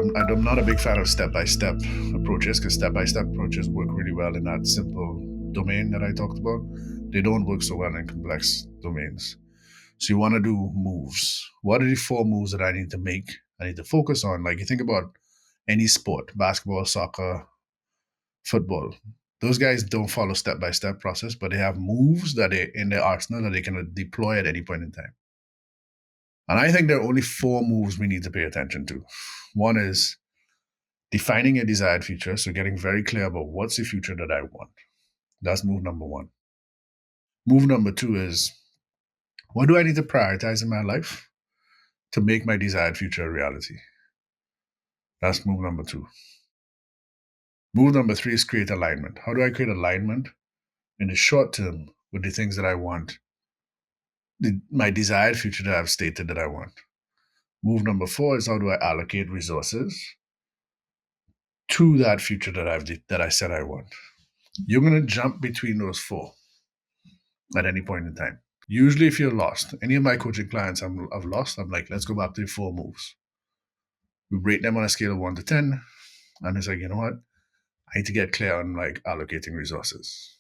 I'm not a big fan of step-by-step approaches because step-by-step approaches work really well in that simple domain that I talked about. They don't work so well in complex domains. So you want to do moves. What are the 4 moves that I need to make? I need to focus on. Like you think about any sport, basketball, soccer, football. Those guys don't follow step-by-step process, but they have moves that they in their arsenal that they can deploy at any point in time. And I think there are only 4 moves we need to pay attention to. One is defining a desired future, so getting very clear about what's the future that I want. That's move number 1. Move number 2 is what do I need to prioritize in my life to make my desired future a reality? That's move number 2. Move number 3 is create alignment. How do I create alignment in the short term with the things that I want, my desired future that I've stated that I want? Move number 4 is how do I allocate resources to that future that I said I want? You're going to jump between those 4 at any point in time. Usually, if you're lost, any of my coaching clients I've lost, I'm like, let's go back to the 4 moves. We rate them on a scale of 1 to 10. And it's like, you know what? I need to get clear on like allocating resources.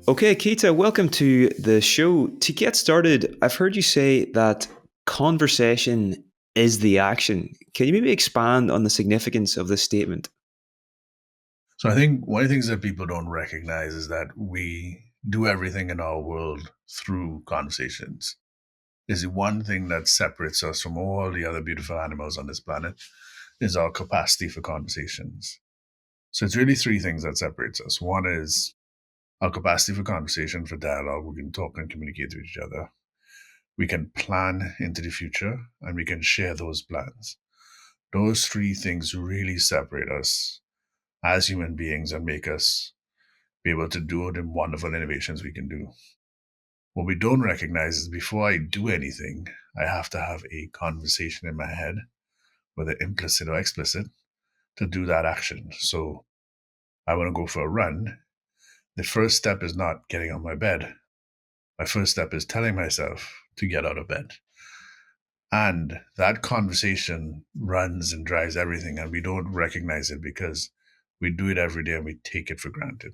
Okay, Keita, welcome to the show. To get started, I've heard you say that conversation is the action. Can you maybe expand on the significance of this statement? So I think one of the things that people don't recognize is that we do everything in our world through conversations. Is the one thing that separates us from all the other beautiful animals on this planet is our capacity for conversations. So it's really 3 things that separates us. One is our capacity for conversation, for dialogue. We can talk and communicate with each other. We can plan into the future and we can share those plans. Those 3 things really separate us as human beings and make us be able to do the wonderful innovations we can do. What we don't recognize is before I do anything, I have to have a conversation in my head, whether implicit or explicit, to do that action. So I want to go for a run. The first step is not getting on my bed. My first step is telling myself to get out of bed. And that conversation runs and drives everything, and we don't recognize it because we do it every day and we take it for granted.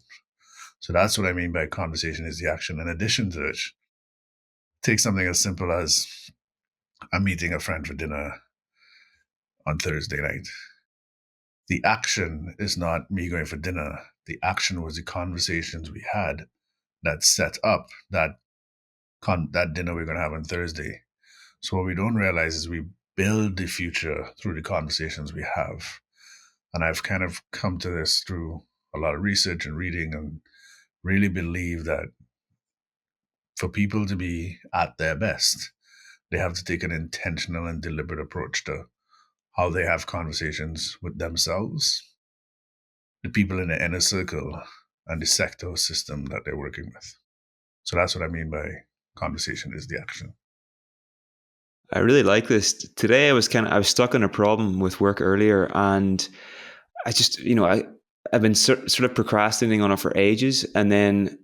So that's what I mean by conversation is the action. In addition to it, take something as simple as I'm meeting a friend for dinner on Thursday night. The action is not me going for dinner. The action was the conversations we had that set up that dinner we're going to have on Thursday. So what we don't realize is we build the future through the conversations we have. And I've kind of come to this through a lot of research and reading, and really believe that for people to be at their best, they have to take an intentional and deliberate approach to how they have conversations with themselves, the people in the inner circle, and the sector system that they're working with. So that's what I mean by conversation is the action. I really like this. Today I was stuck on a problem with work earlier, and I just, I've been sort of procrastinating on it for ages. And then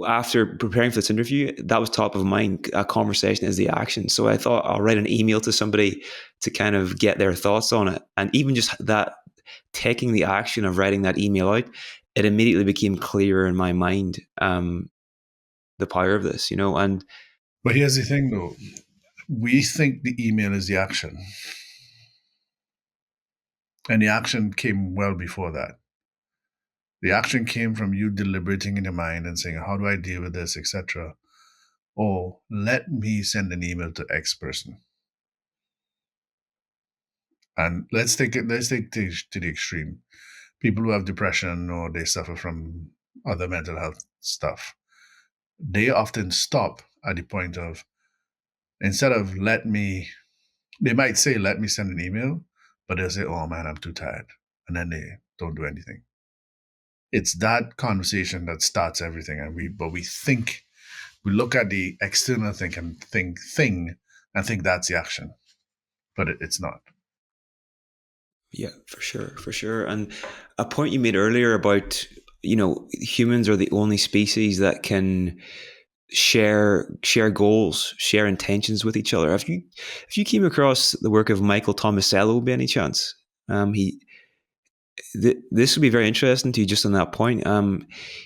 after preparing for this interview, that was top of mind. A conversation is the action. So I thought I'll write an email to somebody to kind of get their thoughts on it. And even just that, taking the action of writing that email out, it immediately became clearer in my mind, the power of this, and. But here's the thing though, we think the email is the action. And the action came well before that. The action came from you deliberating in your mind and saying, how do I deal with this, etc. Or let me send an email to X person. And let's take it to the extreme. People who have depression or they suffer from other mental health stuff, they often stop at the point of, instead of they might say, let me send an email, but they'll say, oh man, I'm too tired. And then they don't do anything. It's that conversation that starts everything. And we look at the external thing and think that's the action, but it's not. Yeah, for sure. And a point you made earlier about humans are the only species that can share goals, share intentions with each other. Have you came across the work of Michael Tomasello by any chance? He This would be very interesting to you just on that point.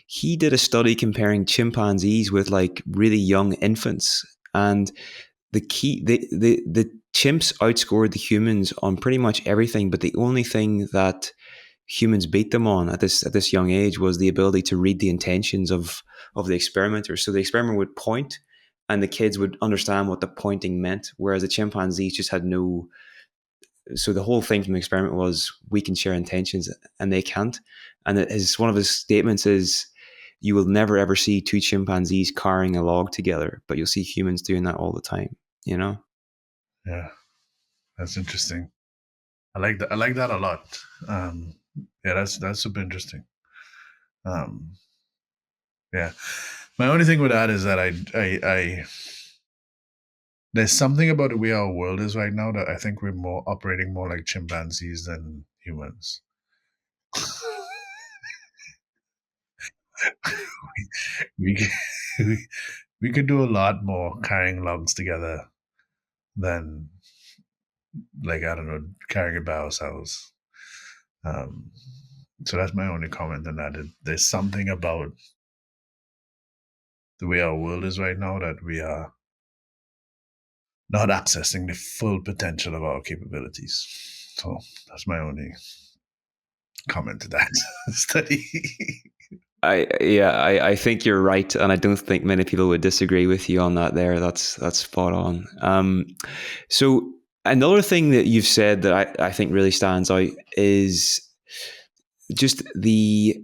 He did a study comparing chimpanzees with like really young infants, and the chimps outscored the humans on pretty much everything, but the only thing that humans beat them on at this young age was the ability to read the intentions of the experimenter. So the experiment would point, and the kids would understand what the pointing meant, whereas the chimpanzees just had no. So the whole thing from the experiment was we can share intentions and they can't. And one of his statements is, you will never ever see two chimpanzees carrying a log together, but you'll see humans doing that all the time. You know. Yeah, that's interesting. I like that. I like that a lot. Um, yeah, that's super interesting. Um, yeah, my only thing with that is that I there's something about the way our world is right now that I think we're more operating more like chimpanzees than humans. we could, we, we could do a lot more carrying logs together than, like, I don't know, carrying it by ourselves. Um, so that's my only comment on that. There's something about the way our world is right now that we are not accessing the full potential of our capabilities. So that's my only comment to that study. I think you're right, and I don't think many people would disagree with you on that. There, that's spot on. So another thing that you've said that I think really stands out is just the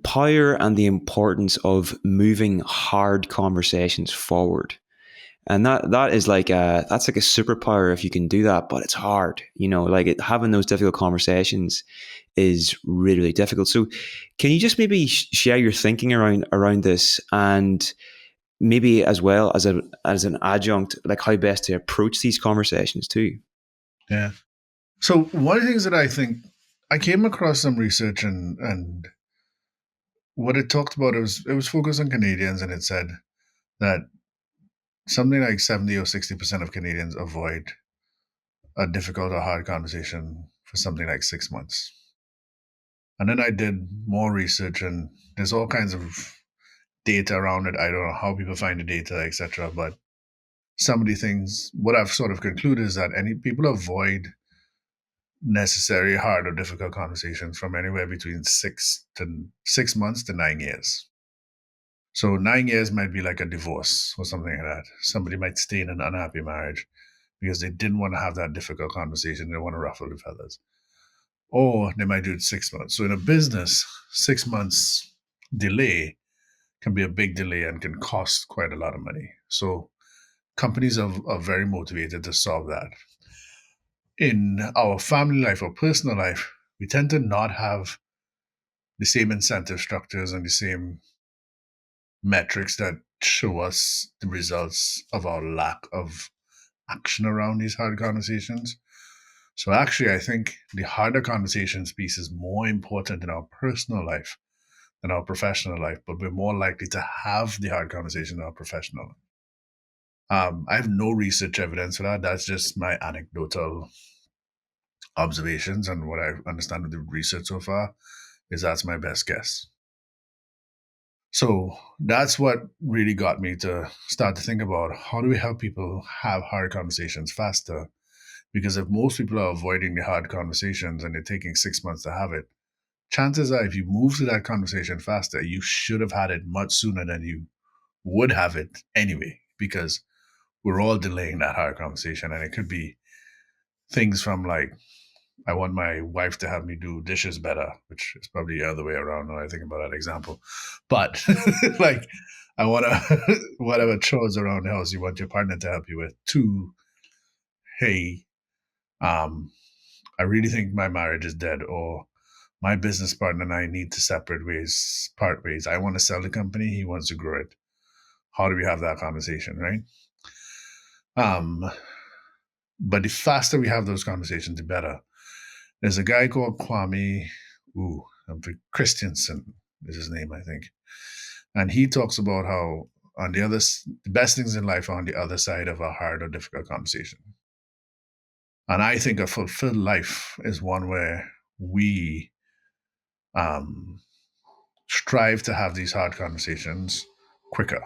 power and the importance of moving hard conversations forward. And that is like that's like a superpower if you can do that, but it's hard, like having those difficult conversations is really, really difficult. So can you just maybe share your thinking around this, and maybe as well as an adjunct, like how best to approach these conversations too? Yeah. So one of the things that I think I came across some research, and what it talked about, it was focused on Canadians, and it said that something like 70 or 60% of Canadians avoid a difficult or hard conversation for something like 6 months. And then I did more research, and there's all kinds of data around it. I don't know how people find the data, etc. But some of the things, what I've sort of concluded is that any people avoid necessary hard or difficult conversations from anywhere between 6 months to 9 years. So 9 years might be like a divorce or something like that. Somebody might stay in an unhappy marriage because they didn't want to have that difficult conversation. They want to ruffle the feathers. Or they might do it 6 months. So in a business, 6 months delay can be a big delay and can cost quite a lot of money. So companies are very motivated to solve that. In our family life or personal life, we tend to not have the same incentive structures and the same metrics that show us the results of our lack of action around these hard conversations. So actually, I think the harder conversations piece is more important in our personal life than our professional life, but we're more likely to have the hard conversation in our professional life. I have no research evidence for that. That's just my anecdotal observations, and what I understand of the research so far is that's my best guess. So that's what really got me to start to think about how do we help people have hard conversations faster? Because if most people are avoiding the hard conversations and they're taking 6 months to have it, chances are if you move to that conversation faster, you should have had it much sooner than you would have it anyway, because we're all delaying that hard conversation. And it could be things from like, I want my wife to have me do dishes better, which is probably the other way around when I think about that example. But like, I want to, whatever chores around the house you want your partner to help you with. Two, hey, um, I really think my marriage is dead, or my business partner and I need to separate ways, part ways. I want to sell the company, he wants to grow it. How do we have that conversation, right? Um, but the faster we have those conversations, the better. There's a guy called Kwame Christensen. is his name, I think. And he talks about how the best things in life are on the other side of a hard or difficult conversation. And I think a fulfilled life is one where we um, strive to have these hard conversations quicker.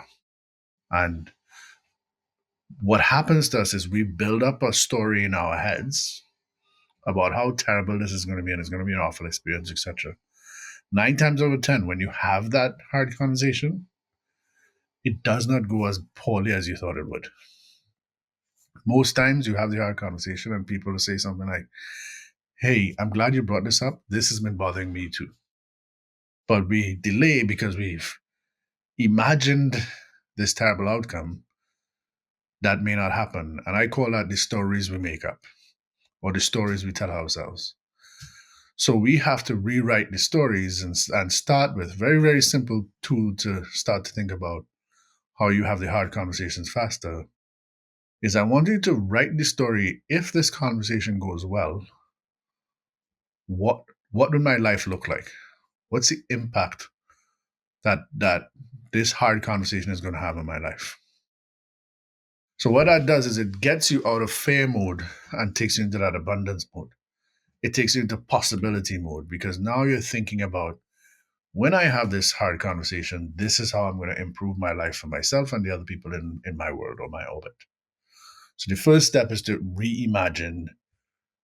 And what happens to us is we build up a story in our heads about how terrible this is going to be and it's going to be an awful experience, etc. 9 times out of 10, when you have that hard conversation, it does not go as poorly as you thought it would. Most times you have the hard conversation and people will say something like, hey, I'm glad you brought this up. This has been bothering me too. But we delay because we've imagined this terrible outcome that may not happen. And I call that the stories we make up or the stories we tell ourselves. So we have to rewrite the stories and start with very, very simple tool to start to think about how you have the hard conversations faster. Is I want you to write the story. If this conversation goes well, what what would my life look like? What's the impact that this hard conversation is going to have on my life? So what that does is it gets you out of fear mode and takes you into that abundance mode. It takes you into possibility mode because now you're thinking about when I have this hard conversation, this is how I'm going to improve my life for myself and the other people in my world or my orbit. So the first step is to reimagine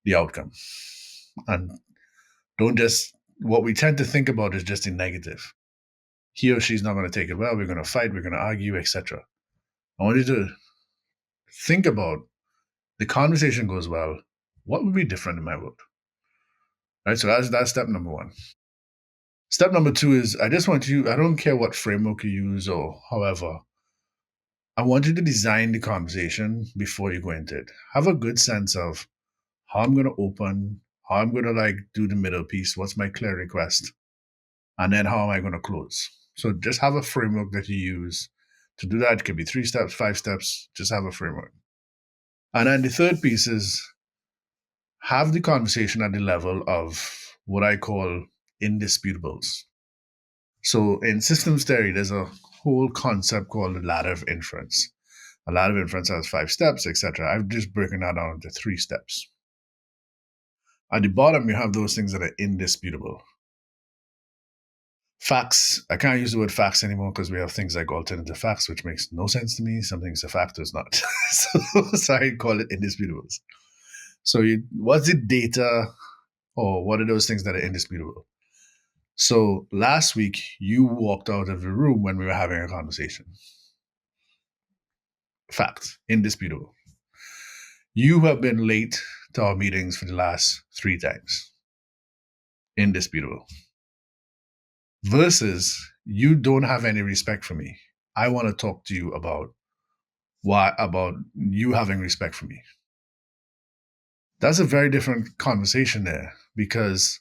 the outcome. And don't just, what we tend to think about is just in negative. He or she's not going to take it well, we're going to fight, we're going to argue, etc. I want you to think about the conversation goes well, what would be different in my world? Right? So that's step number one. Step number two is I just want you, I don't care what framework you use or however, I want you to design the conversation before you go into it. Have a good sense of how I'm going to open, how I'm going to like do the middle piece, what's my clear request, and then how am I going to close. So just have a framework that you use to do that. It could be 3 steps, 5 steps, just have a framework. And then the third piece is have the conversation at the level of what I call indisputables. So in systems theory, there's a whole concept called the ladder of inference. A ladder of inference has 5 steps, etc. I've just broken that down into 3 steps. At the bottom, you have those things that are indisputable. Facts, I can't use the word facts anymore because we have things like alternative facts, which makes no sense to me. Something's a fact or it's not. so I call it indisputables. So what's the data or what are those things that are indisputable? So last week, you walked out of the room when we were having a conversation. Fact, indisputable. You have been late to our meetings for the last 3 times. Indisputable. Versus, you don't have any respect for me. I want to talk to you about about you having respect for me. That's a very different conversation there because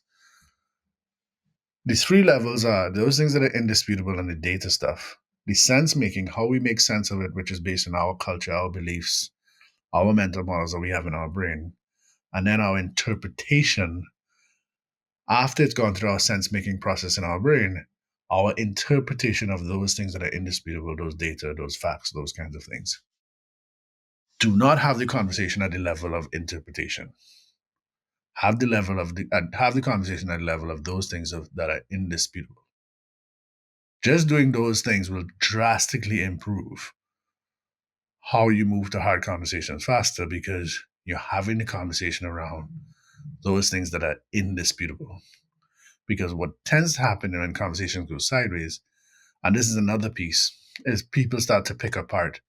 the 3 levels are those things that are indisputable and the data stuff. The sense making, how we make sense of it, which is based on our culture, our beliefs, our mental models that we have in our brain, and then our interpretation after it's gone through our sense making process in our brain, our interpretation of those things that are indisputable, those data, those facts, those kinds of things. Do not have the conversation at the level of interpretation. Have the conversation at the level of those things that are indisputable. Just doing those things will drastically improve how you move to hard conversations faster because you're having the conversation around those things that are indisputable. Because what tends to happen when conversations go sideways, and this is another piece, is people start to pick apart.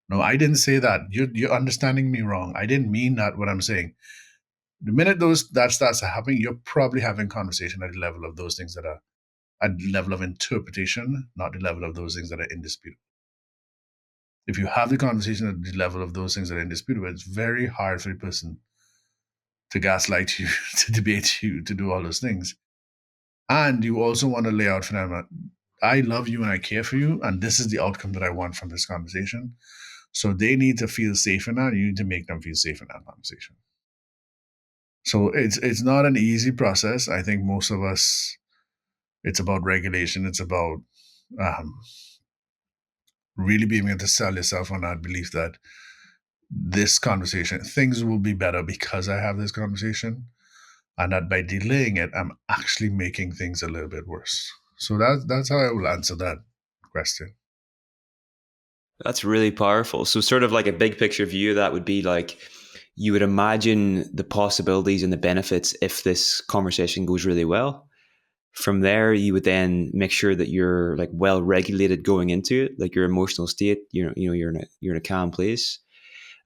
No, I didn't say that. You're understanding me wrong. I didn't mean that. What I'm saying. The minute that starts happening, you're probably having conversation at the level of those things that are at the level of interpretation, not the level of those things that are indisputable. If you have the conversation at the level of those things that are indisputable, it's very hard for a person to gaslight you, to debate you, to do all those things. And you also want to lay out for them, I love you and I care for you, and this is the outcome that I want from this conversation. So they need to feel safe in that. You need to make them feel safe in that conversation. So it's not an easy process. I think most of us It's about regulation. It's about um, really being able to sell yourself on that belief that this conversation, things will be better because I have this conversation, and that by delaying it, I'm actually making things a little bit worse. So that's how I will answer that question. That's really powerful. So, sort of like a big picture view of that would be like you would imagine the possibilities and the benefits if this conversation goes really well. From there, you would then make sure that you're like well regulated going into it, like your emotional state. You're in a calm place.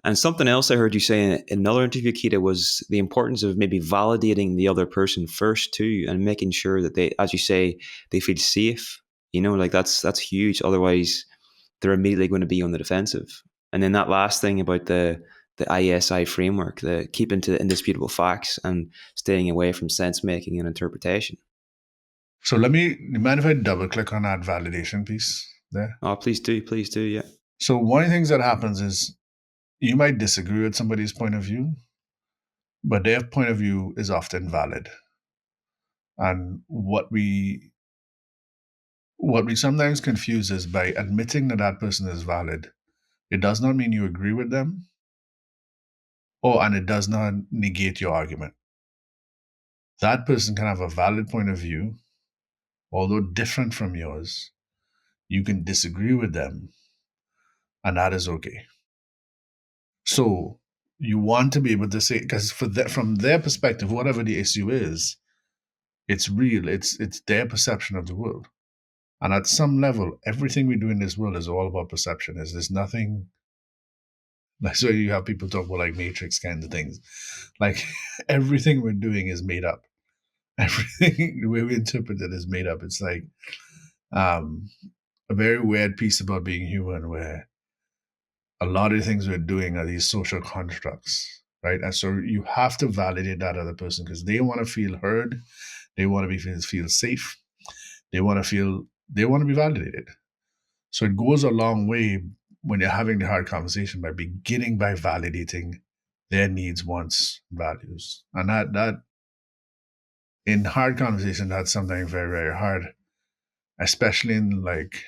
And something else I heard you say in another interview, Keita, was the importance of maybe validating the other person first too, and making sure that they, as you say, they feel safe. Like that's huge. Otherwise, they're immediately going to be on the defensive. And then that last thing about the ISI framework, the keeping to the indisputable facts and staying away from sense making and interpretation. So let me mind if I double click on that validation piece there. Oh, please do, yeah. So one of the things that happens is you might disagree with somebody's point of view, but their point of view is often valid. And what we sometimes confuse is by admitting that that person is valid, it does not mean you agree with them, and it does not negate your argument. That person can have a valid point of view, although different from yours. You can disagree with them, and that is okay. So you want to be able to say, because from their perspective, whatever the issue is, it's real. It's their perception of the world. And at some level, everything we do in this world is all about perception. There's nothing like, so you have people talk about like matrix kind of things. Like everything we're doing is made up. Everything the way we interpret it is made up. It's like um, a very weird piece about being human, where a lot of the things we're doing are these social constructs, right? And so you have to validate that other person because they want to feel heard, they want to feel safe, they want to be validated. So it goes a long way when you're having the hard conversation by beginning by validating their needs, wants, values, and that in hard conversation that's sometimes very very hard, especially in like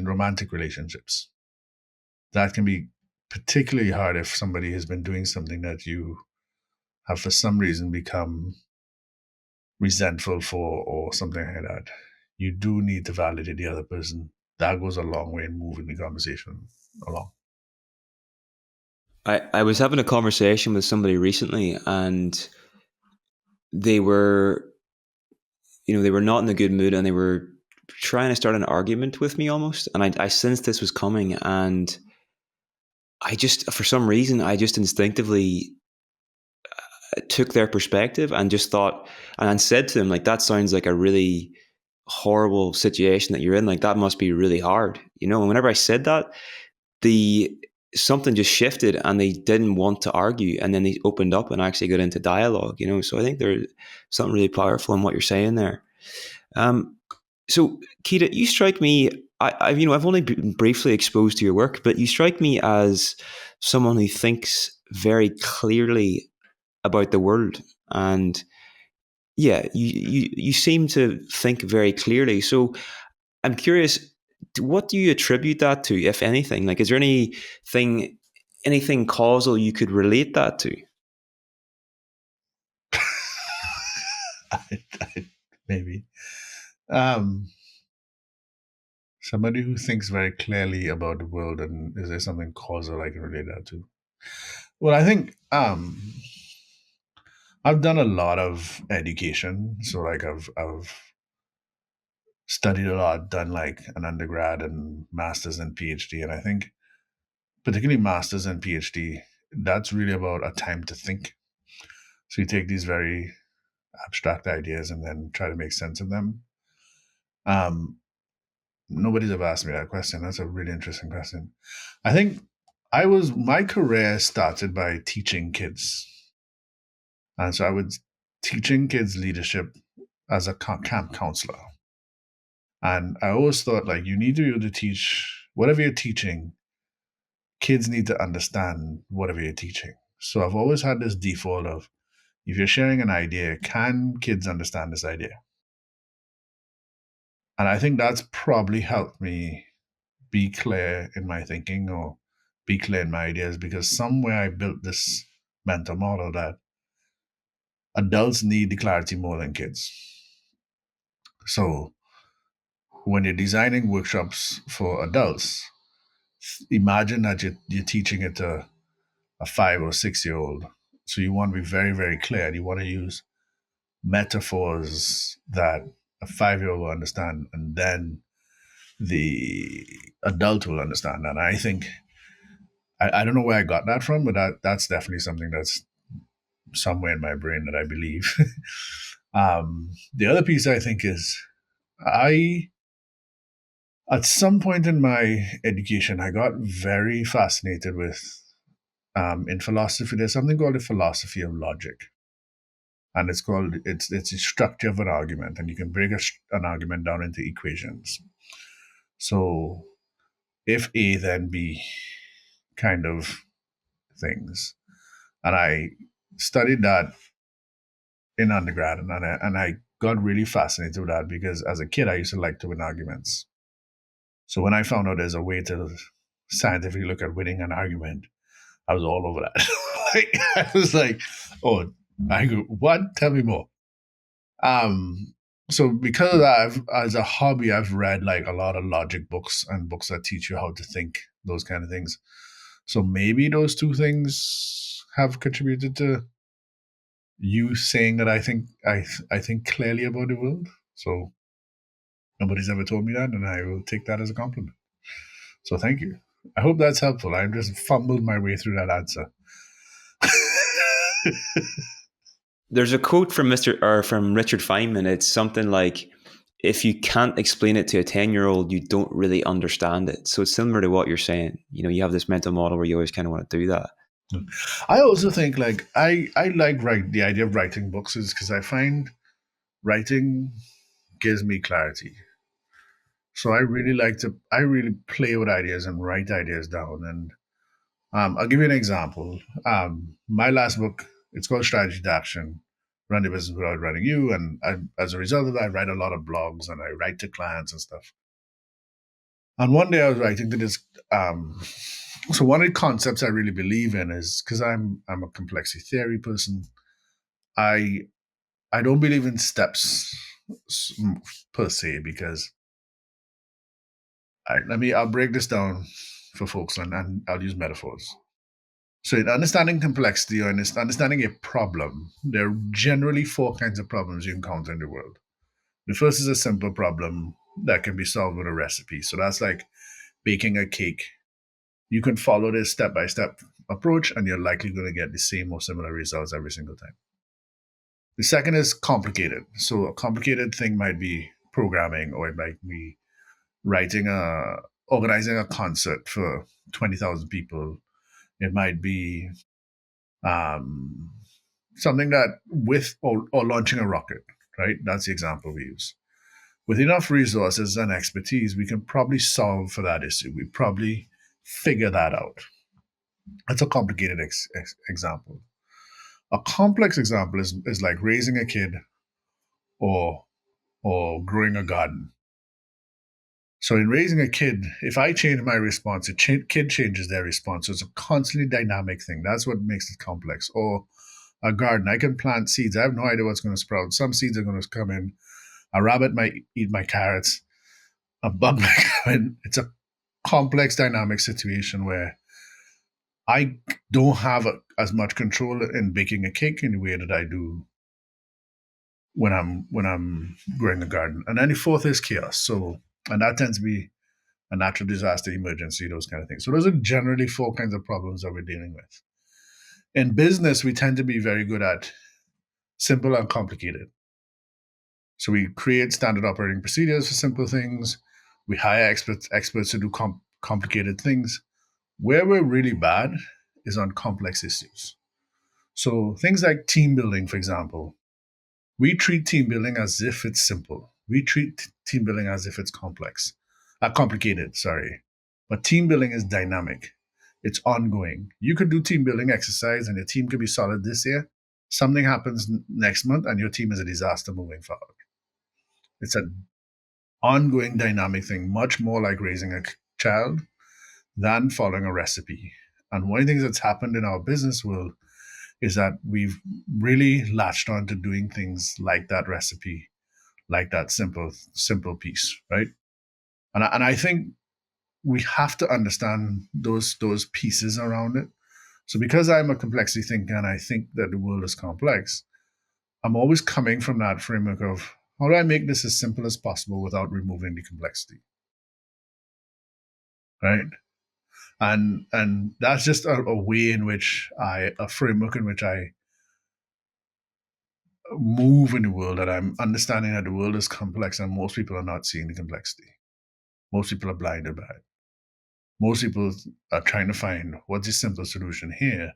romantic relationships. That can be particularly hard if somebody has been doing something that you have for some reason become resentful for or something like that. You do need to validate the other person. That goes a long way in moving the conversation along. I was having a conversation with somebody recently and they were, they were not in a good mood and they were trying to start an argument with me almost. And I sensed this was coming and I just, for some reason, I just instinctively took their perspective and just thought, and said to them, like, that sounds like a really horrible situation that you're in. Like, that must be really hard, And whenever I said that, the something just shifted and they didn't want to argue and then they opened up and actually got into dialogue. So I think there's something really powerful in what you're saying there. So Keita, you strike me, I've only been briefly exposed to your work, but you strike me as someone who thinks very clearly about the world. And yeah, you seem to think very clearly. So I'm curious, what do you attribute that to, if anything? Like, is there anything causal you could relate that to? Maybe um, somebody who thinks very clearly about the world, and is there something causal I can relate that to? Well, I think I've done a lot of education, so like I've studied a lot, done like an undergrad and masters and PhD, and I think particularly masters and PhD, that's really about a time to think. So you take these very abstract ideas and then try to make sense of them. Um, Nobody's ever asked me that question. That's a really interesting question. I think my career started by teaching kids, and so I was teaching kids leadership as a camp counselor. And I always thought like you need to be able to teach whatever you're teaching. Kids need to understand whatever you're teaching. So I've always had this default of If you're sharing an idea, can kids understand this idea? And I think that's probably helped me be clear in my thinking or be clear in my ideas, because somewhere I built this mental model that adults need the clarity more than kids. So when you're designing workshops for adults, imagine that you're teaching it to a 5 or 6 year old. So you want to be very, very clear. And you want to use metaphors that a 5 year old will understand, and then the adult will understand. And I think I don't know where I got that from, but that's definitely something that's somewhere in my brain that I believe. The other piece I think is I at some point in my education I got very fascinated with in philosophy. There's something called the philosophy of logic, and it's the structure of an argument, and you can break an argument down into equations. So if A then B kind of things, and I studied that in undergrad, and I got really fascinated with that because as a kid I used to like to win arguments. So when I found out there's a way to scientifically look at winning an argument, I was all over that. Like, I was like, "Oh, I go what? Tell me more." Um, so because of that, as a hobby, I've read like a lot of logic books and books that teach you how to think, those kind of things. So maybe those two things have contributed to you saying that I think clearly about the world. So nobody's ever told me that, and I will take that as a compliment. So thank you. I hope that's helpful. I just fumbled my way through that answer. There's a quote from Richard Feynman. It's something like, "If you can't explain it to a 10-year-old, you don't really understand it." So it's similar to what you're saying. You have this mental model where you always kind of want to do that. I also think like I like the idea of writing books is because I find writing gives me clarity. So I really play with ideas and write ideas down. And I'll give you an example. My last book, it's called Strategy to Action, Run the Business Without Running You. And as a result of that, I write a lot of blogs and I write to clients and stuff. And one day I was writing to this. So one of the concepts I really believe in is because I'm a complexity theory person. I I don't believe in steps per se because I'll break this down for folks and I'll use metaphors. So in understanding complexity or in understanding a problem, there are generally four kinds of problems you encounter in the world. The first is a simple problem that can be solved with a recipe. So that's like baking a cake. You can follow this step by step approach and you're likely going to get the same or similar results every single time. The second is complicated. So a complicated thing might be programming, or it might be organizing a concert for 20,000 people. It might be um, something that or launching a rocket, right? That's the example we use. With enough resources and expertise, we can probably solve for that issue. We probably figure that out. That's a complicated example. A complex example is like raising a kid or growing a garden. So in raising a kid, if I change my response, kid changes their response. So it's a constantly dynamic thing. That's what makes it complex. Or a garden, I can plant seeds. I have no idea what's going to sprout. Some seeds are going to come in. A rabbit might eat my carrots. A bug might come in. It's a complex dynamic situation where I don't have as much control in baking a cake in the way that I do when I'm growing a garden. And then the fourth is chaos. So and that tends to be a natural disaster, emergency, those kind of things. So those are generally four kinds of problems that we're dealing with. In business, we tend to be very good at simple and complicated. So we create standard operating procedures for simple things. We hire experts to do complicated things. Where we're really bad is on complex issues. So things like team building, for example, we treat team building as if it's simple. We treat team building as if it's complicated, sorry. But team building is dynamic. It's ongoing. You could do team building exercise and your team could be solid this year. Something happens next month and your team is a disaster moving forward. It's an ongoing dynamic thing, much more like raising a child than following a recipe. And one of the things that's happened in our business world is that we've really latched on to doing things like that recipe, like that simple piece, right? And I think we have to understand those pieces around it. So because I'm a complexity thinker and I think that the world is complex, I'm always coming from that framework of how do I make this as simple as possible without removing the complexity, right? And that's just a way in which a framework in which I move in the world, that I'm understanding that the world is complex and most people are not seeing the complexity. Most people are blinded by it. Most people are trying to find what's the simple solution here.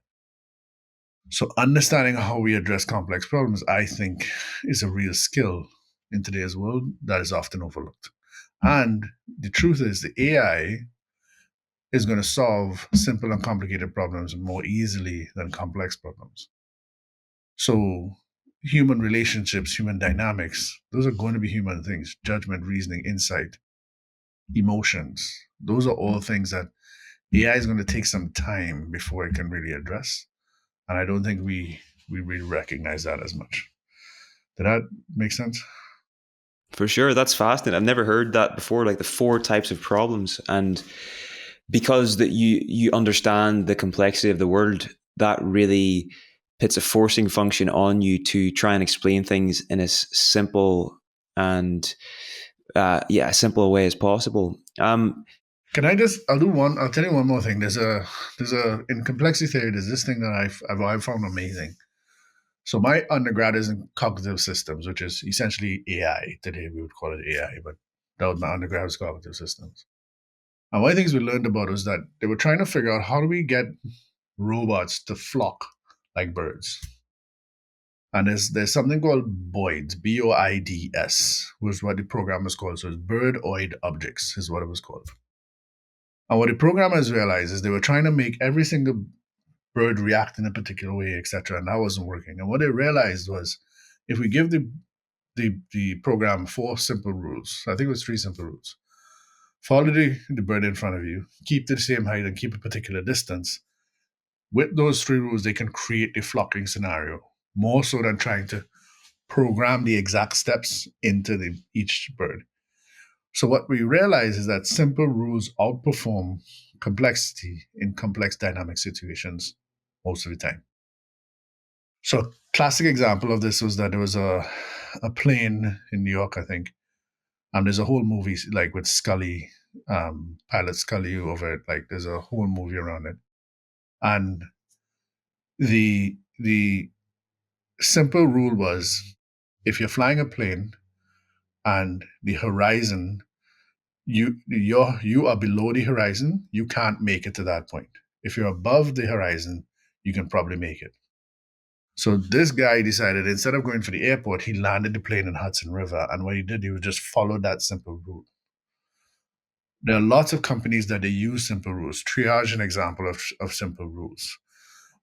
So understanding how we address complex problems, I think, is a real skill in today's world that is often overlooked. And the truth is, the AI is going to solve simple and complicated problems more easily than complex problems. So, human relationships, human dynamics, those are going to be human things: judgment, reasoning, insight, emotions. Those are all things that AI is going to take some time before it can really address. And I don't think we really recognize that as much. Did that make sense? For sure, that's fascinating. I've never heard that before, like the four types of problems. And because that you understand the complexity of the world, that really puts a forcing function on you to try and explain things in as simple and a simple way as possible. Can I just? I'll tell you one more thing. There's a in complexity theory. There's this thing that I've found amazing. So my undergrad is in cognitive systems, which is essentially AI. Today we would call it AI, but that was my undergrad was cognitive systems. And one of the things we learned about was that they were trying to figure out how do we get robots to flock like birds. And there's something called BOIDS, BOIDS, was what the program was called. So it's bird-oid objects is what it was called. And what the programmers realized is they were trying to make every single bird react in a particular way, etc. And that wasn't working. And what they realized was if we give the program four simple rules, I think it was three simple rules. Follow the bird in front of you, keep to the same height and keep a particular distance. With those three rules, they can create the flocking scenario more so than trying to program the exact steps into each bird. So what we realize is that simple rules outperform complexity in complex dynamic situations most of the time. So classic example of this was that there was a plane in New York, I think, and there's a whole movie like with Scully, Pilot Scully over it. Like there's a whole movie around it, and the simple rule was if you're flying a plane and the horizon you are below the horizon, you can't make it to that point. If you're above the horizon, you can probably make it. So this guy decided instead of going for the airport, he landed the plane in Hudson River. And what he did, he would just follow that simple rule. There are lots of companies that they use simple rules. Triage an example of simple rules.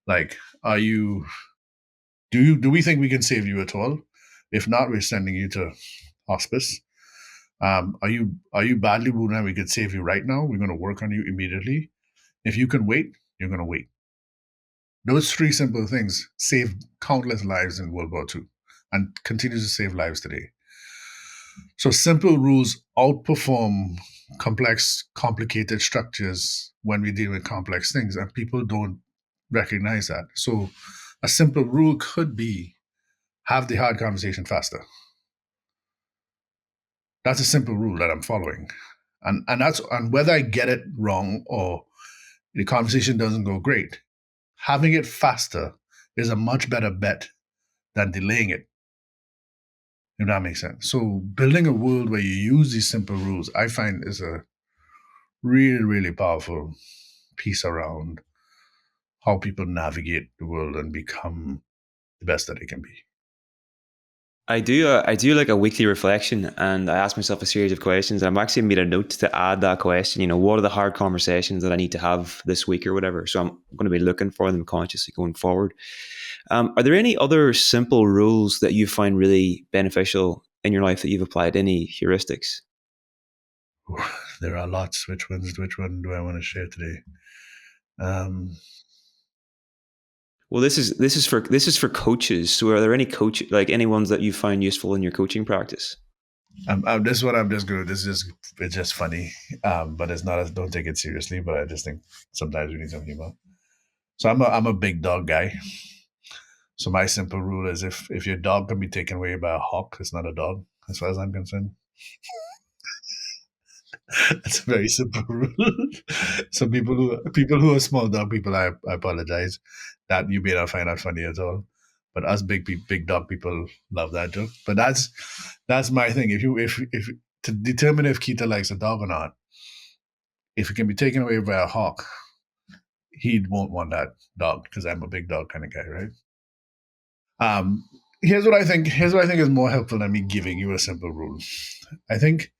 Like, are you do we think we can save you at all? If not, we're sending you to hospice. Are you badly wounded and we could save you right now? We're going to work on you immediately. If you can wait, you're going to wait. Those three simple things saved countless lives in World War II and continue to save lives today. So simple rules outperform complex, complicated structures when we deal with complex things, and people don't recognize that. So a simple rule could be have the hard conversation faster. That's a simple rule that I'm following. And whether I get it wrong or the conversation doesn't go great, having it faster is a much better bet than delaying it, if that makes sense. So building a world where you use these simple rules, I find is a really, really powerful piece around how people navigate the world and become the best that they can be. I do like a weekly reflection, and I ask myself a series of questions. I'm actually made a note to add that question. You know, what are the hard conversations that I need to have this week or whatever? So I'm going to be looking for them consciously going forward. Are there any other simple rules that you find really beneficial in your life that you've applied? Any heuristics? There are lots. Which one do I want to share today? Um, Well, this is for coaches. So, are there any coach like any ones that you find useful in your coaching practice? this one I'm just going. This is just it's just funny, but it's not. Don't take it seriously. But I just think sometimes we need some humor. So I'm a big dog guy. So my simple rule is if your dog can be taken away by a hawk, it's not a dog, as far as I'm concerned. It's a very simple rule. So people who are small dog people, I apologize that you may not find that funny at all. But us big dog people love that joke. But that's my thing. If to determine if Keita likes a dog or not, if it can be taken away by a hawk, he won't want that dog because I'm a big dog kind of guy, right? Um, here's what I think. Here's what I think is more helpful than me giving you a simple rule. I think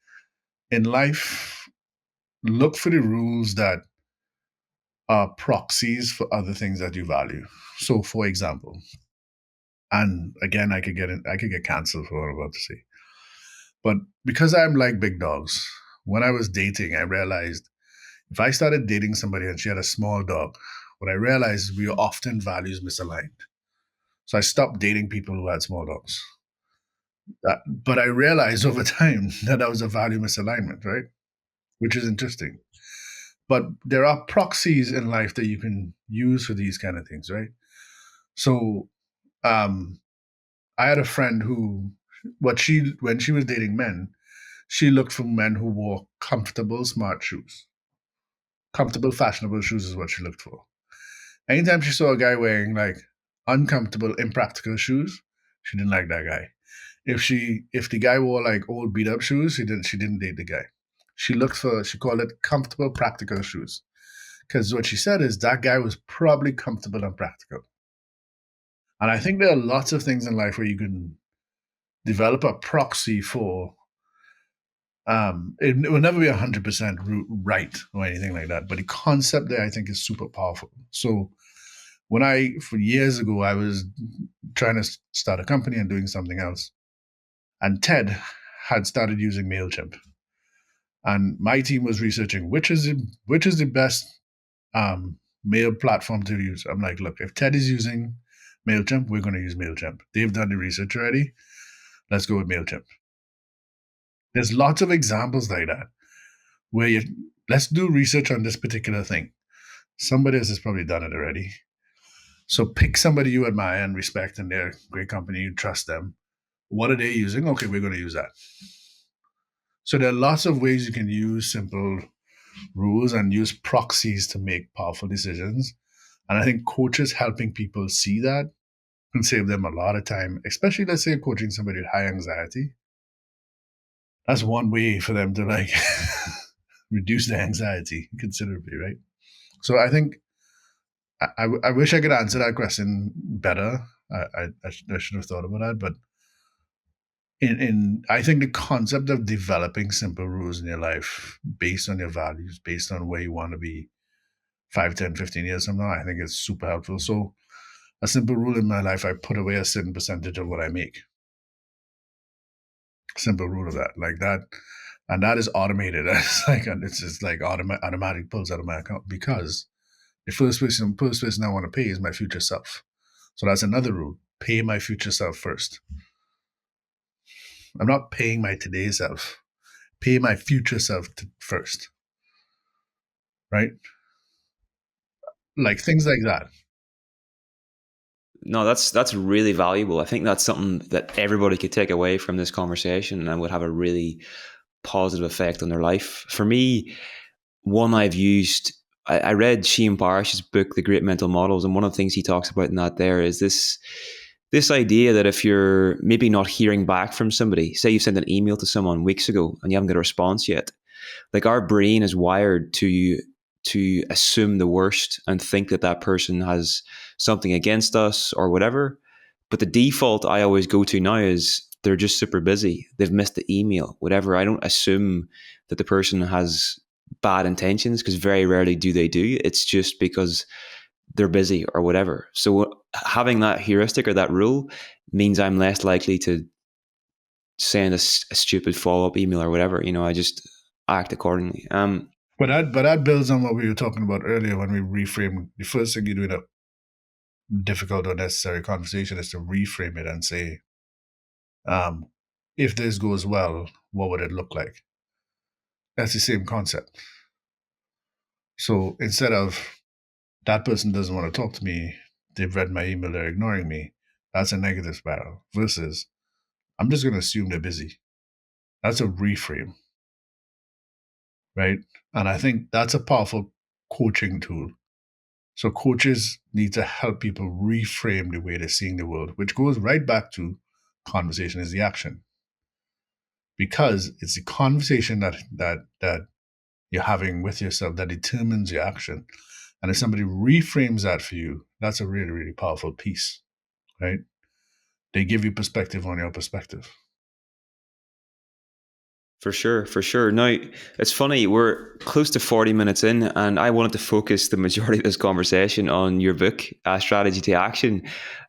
in life, look for the rules that are proxies for other things that you value. So, for example, and again, I could get cancelled for what I'm about to say, but because I'm like big dogs, when I was dating, I realized if I started dating somebody and she had a small dog, what I realized we often values misaligned. So I stopped dating people who had small dogs. But I realized over time that was a value misalignment, right? Which is interesting. But there are proxies in life that you can use for these kind of things, right? So um, I had a friend who, when she was dating men, she looked for men who wore comfortable, smart shoes. Comfortable, fashionable shoes is what she looked for. Anytime she saw a guy wearing like uncomfortable, impractical shoes, she didn't like that guy. If the guy wore like old beat up shoes, she didn't date the guy. She called it comfortable, practical shoes. Because what she said is that guy was probably comfortable and practical. And I think there are lots of things in life where you can develop a proxy for. It will never be 100% right or anything like that, but the concept there I think is super powerful. So for years ago, I was trying to start a company and doing something else, and Ted had started using Mailchimp, and my team was researching which is the best mail platform to use. I'm like, look, if Ted is using Mailchimp, we're going to use Mailchimp. They've done the research already. Let's go with Mailchimp. There's lots of examples like that where you let's do research on this particular thing. Somebody else has probably done it already. So pick somebody you admire and respect, and they're a great company. You trust them. What are they using? Okay, we're going to use that. So there are lots of ways you can use simple rules and use proxies to make powerful decisions. And I think coaches helping people see that can save them a lot of time, especially let's say coaching somebody with high anxiety. That's one way for them to like reduce their anxiety considerably, right? So I think I wish I could answer that question better. I should have thought about that, but I think the concept of developing simple rules in your life based on your values, based on where you want to be 5, 10, 15 years from now, I think it's super helpful. So a simple rule in my life, I put away a certain percentage of what I make. Simple rule of that, like that, and that is automated. It's just like automatic pulls out of my account because the first person I want to pay is my future self. So that's another rule: pay my future self first. I'm not paying my today self. Pay my future self first, right? Like things like that. No, that's really valuable. I think that's something that everybody could take away from this conversation and would have a really positive effect on their life. For me, one I've used, I read Sheen Parrish's book, The Great Mental Models, and one of the things he talks about in that there is this idea that if you're maybe not hearing back from somebody, say you sent an email to someone weeks ago and you haven't got a response yet, like our brain is wired to assume the worst and think that that person has something against us or whatever. But the default I always go to now is they're just super busy. They've missed the email, whatever. I don't assume that the person has bad intentions, because very rarely do they do. It's just because they're busy or whatever. So having that heuristic or that rule means I'm less likely to send a stupid follow-up email or whatever. I just act accordingly. But that builds on what we were talking about earlier when we reframe. The first thing you do in a difficult or necessary conversation is to reframe it and say, um, if this goes well, what would it look like? That's the same concept. So instead of that person doesn't want to talk to me, they've read my email, they're ignoring me, that's a negative spiral. Versus, I'm just going to assume they're busy. That's a reframe, right? And I think that's a powerful coaching tool. So coaches need to help people reframe the way they're seeing the world, which goes right back to conversation is the action. Because it's the conversation that you're having with yourself that determines your action. And if somebody reframes that for you, that's a really, really powerful piece, right? They give you perspective on your perspective. For sure, for sure. Now, it's funny, we're close to 40 minutes in, and I wanted to focus the majority of this conversation on your book, Strategy to Action.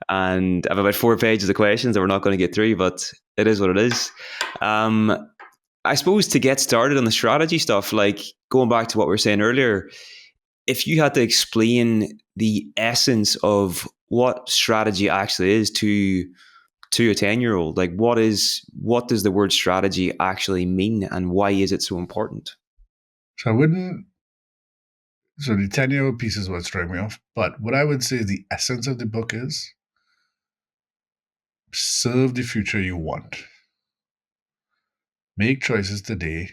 And I have about 4 pages of questions that we're not going to get through, but it is what it is. I suppose to get started on the strategy stuff, like going back to what we were saying earlier, if you had to explain the essence of what strategy actually is to a 10-year-old, like what does the word strategy actually mean, and why is it so important? So I wouldn't, so the 10-year-old piece is what's throwing me off. But what I would say the essence of the book is serve the future you want. Make choices today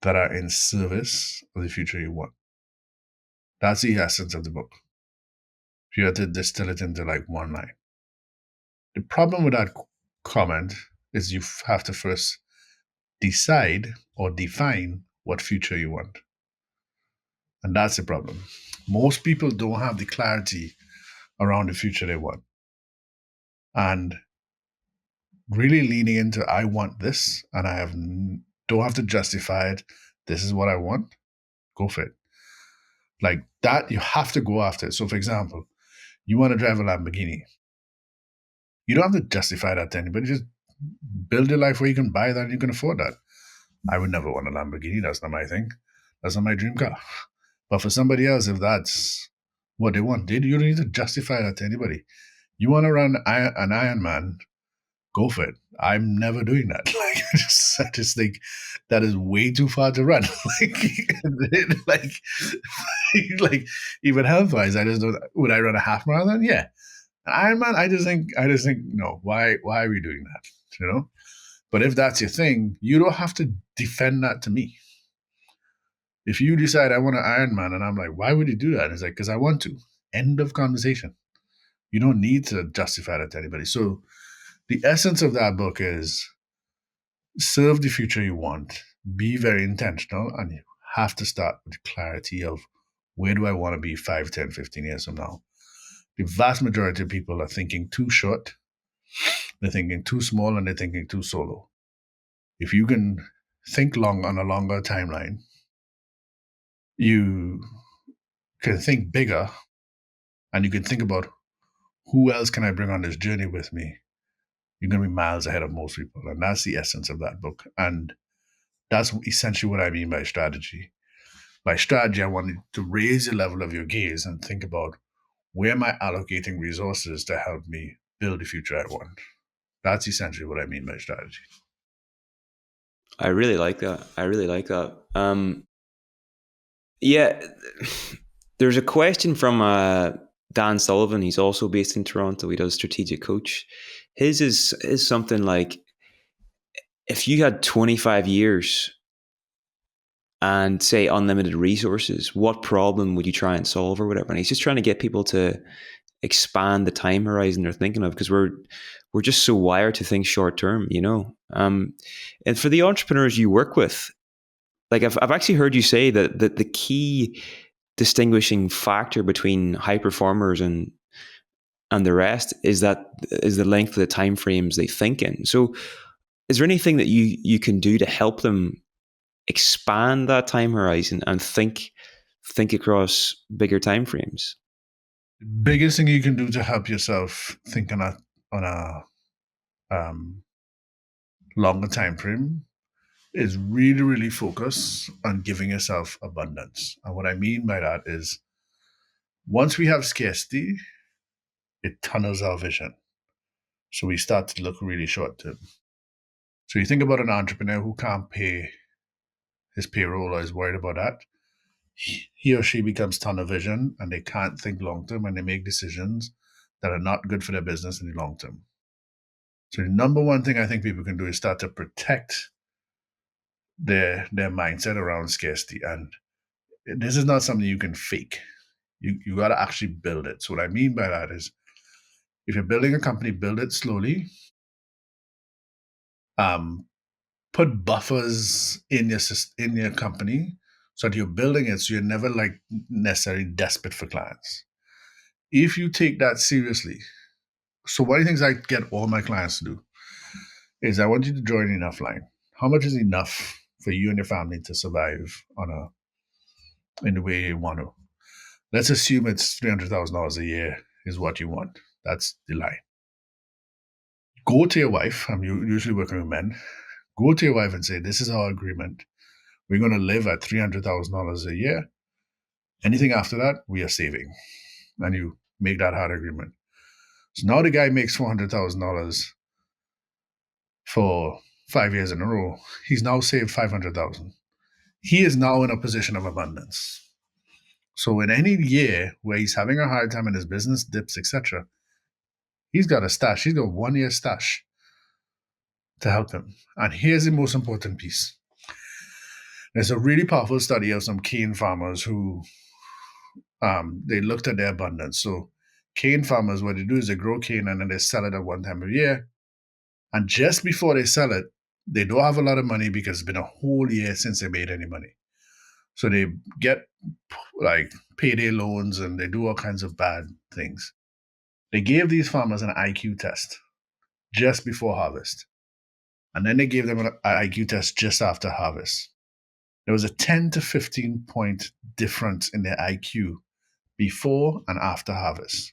that are in service of the future you want. That's the essence of the book. If you had to distill it into like one line. The problem with that comment is you have to first decide or define what future you want. And that's the problem. Most people don't have the clarity around the future they want. And really leaning into, I want this, and don't have to justify it. This is what I want. Go for it. Like that, you have to go after it. So, for example, you want to drive a Lamborghini. You don't have to justify that to anybody. Just build a life where you can buy that and you can afford that. I would never want a Lamborghini. That's not my thing. That's not my dream car. But for somebody else, if that's what they want, you don't need to justify that to anybody. You want to run an Ironman, go for it. I'm never doing that. Like I just think that is way too far to run. like, like even health wise, I just don't. Would I run a half marathon? Yeah, an Ironman. I just think no. Why are we doing that? You know. But if that's your thing, you don't have to defend that to me. If you decide I want an Ironman, and I'm like, why would you do that? It's like, because I want to. End of conversation. You don't need to justify that to anybody. So the essence of that book is serve the future you want, be very intentional, and you have to start with clarity of where do I want to be 5, 10, 15 years from now. The vast majority of people are thinking too short, they're thinking too small, and they're thinking too solo. If you can think long on a longer timeline, you can think bigger, and you can think about who else can I bring on this journey with me. You're going to be miles ahead of most people. And that's the essence of that book. And that's essentially what I mean by strategy. By strategy, I want you to raise the level of your gaze and think about where am I allocating resources to help me build the future I want. That's essentially what I mean by strategy. I really like that. I really like that. Yeah, there's a question from Dan Sullivan. He's also based in Toronto. He does strategic coach. His is something like, if you had 25 years and say unlimited resources, what problem would you try and solve or whatever? And he's just trying to get people to expand the time horizon they're thinking of, because we're just so wired to think short term, and for the entrepreneurs you work with, like I've actually heard you say that the key distinguishing factor between high performers and and the rest is the length of the time frames they think in. So is there anything that you can do to help them expand that time horizon and think across bigger time frames? Biggest thing you can do to help yourself think on a um, longer time frame is really, really focus on giving yourself abundance. And what I mean by that is once we have scarcity, it tunnels our vision. So we start to look really short term. So you think about an entrepreneur who can't pay his payroll or is worried about that. He or she becomes tunnel vision and they can't think long term and they make decisions that are not good for their business in the long term. So the number one thing I think people can do is start to protect their mindset around scarcity. And this is not something you can fake. You got to actually build it. So what I mean by that is, if you're building a company, build it slowly. Um, put buffers in your company so that you're building it, so you're never like necessarily desperate for clients. If you take that seriously, so one of the things I get all my clients to do is I want you to draw an enough line. How much is enough for you and your family to survive in the way you want to? Let's assume it's $300,000 a year is what you want. That's the line. Go to your wife. I'm usually working with men. Go to your wife and say, "This is our agreement. We're going to live at $300,000 a year. Anything after that, we are saving." And you make that hard agreement. So now the guy makes $400,000 for 5 years in a row. He's now saved 500,000. He is now in a position of abundance. So in any year where he's having a hard time and his business dips, etc., he's got a stash. He's got 1 year stash to help him. And here's the most important piece. There's a really powerful study of some cane farmers who they looked at their abundance. So cane farmers, what they do is they grow cane and then they sell it at one time of year. And just before they sell it, they don't have a lot of money because it's been a whole year since they made any money. So they get like payday loans and they do all kinds of bad things. They gave these farmers an IQ test just before harvest. And then they gave them an IQ test just after harvest. There was a 10 to 15 point difference in their IQ before and after harvest.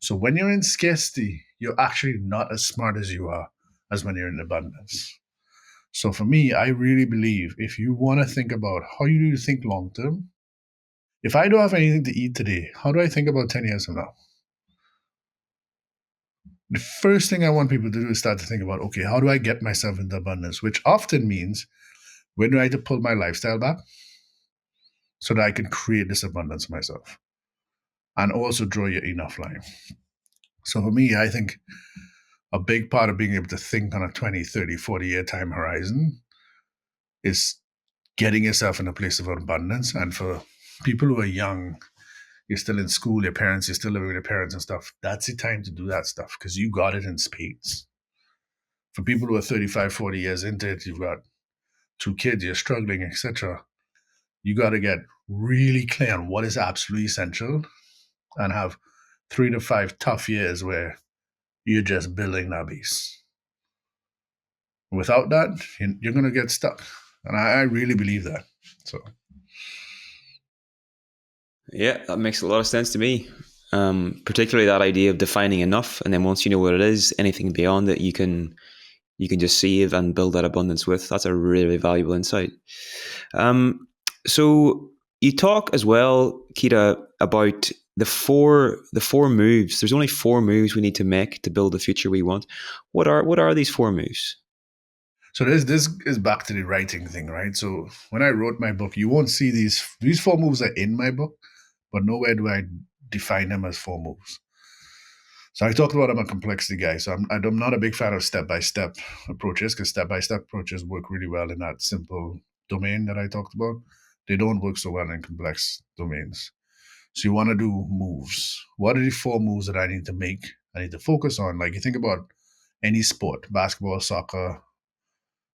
So when you're in scarcity, you're actually not as smart as you are as when you're in abundance. So for me, I really believe if you want to think about how you do think long term, if I don't have anything to eat today, how do I think about 10 years from now? The first thing I want people to do is start to think about, okay, how do I get myself into abundance? Which often means, when do I have to pull my lifestyle back so that I can create this abundance for myself? And also draw your enough line. So for me, I think a big part of being able to think on a 20, 30, 40-year time horizon is getting yourself in a place of abundance. And for people who are young, you're still in school, your parents, you're still living with your parents and stuff, that's the time to do that stuff because you got it in spades. For people who are 35, 40 years into it, you've got two kids, you're struggling, etc. You got to get really clear on what is absolutely essential and have 3 to 5 tough years where you're just building that base. Without that, you're going to get stuck. And I really believe that. So, Yeah, that makes a lot of sense to me. Particularly that idea of defining enough, and then once you know what it is, anything beyond it, you can just save and build that abundance with. That's a really, really valuable insight. So you talk as well, Keita, about the four moves. There's only 4 moves we need to make to build the future we want. What are these 4 moves? so this is back to the writing thing, right? So when I wrote my book, you won't see these 4 moves are in my book, but nowhere do I define them as 4 moves. So I talked about I'm a complexity guy. So I'm not a big fan of step-by-step approaches because step-by-step approaches work really well in that simple domain that I talked about. They don't work so well in complex domains. So you want to do moves. What are the 4 moves that I need to make? I need to focus on. Like you think about any sport, basketball, soccer,